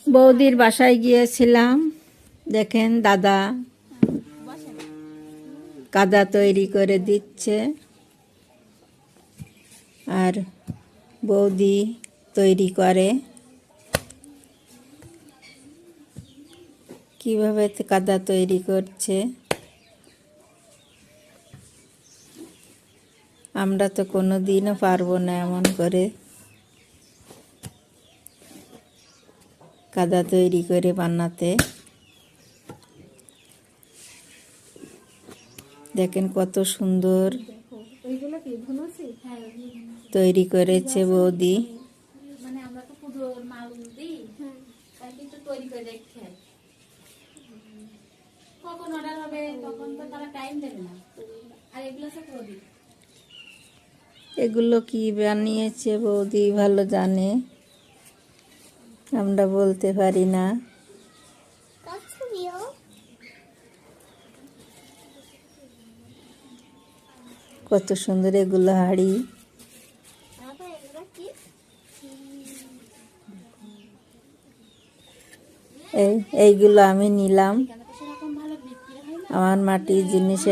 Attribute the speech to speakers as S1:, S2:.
S1: বৌদির বাসায় গিয়েছিলাম। দেখেন দাদা কাদা তৈরি করে দিচ্ছে আর বৌদি তৈরি করে। কিভাবে কাদা তৈরি করছে আমরা তো কোনো দিনও পারবো না এমন করে কাদা তৈরি করে বানাতে। দেখেন কত সুন্দর তৈরি করেছে বৌদি।
S2: মানে আমরা তো পুরো মাল দিই, কিন্তু তৈরি করে রেখে কখন অর্ডার হবে তখন তো তারা টাইম দেবে না। আর এগুলো সব প্রদীপ,
S1: এগুলো কি বানিয়েছে বৌদি ভালো জানে, আমরা বলতে পারি না। কত সুন্দর এগুলো হাড়ি। এইগুলো আমি নিলাম।
S2: সেরকম ভালো বিক্রি হয় না।
S1: আমার মাটির জিনিসের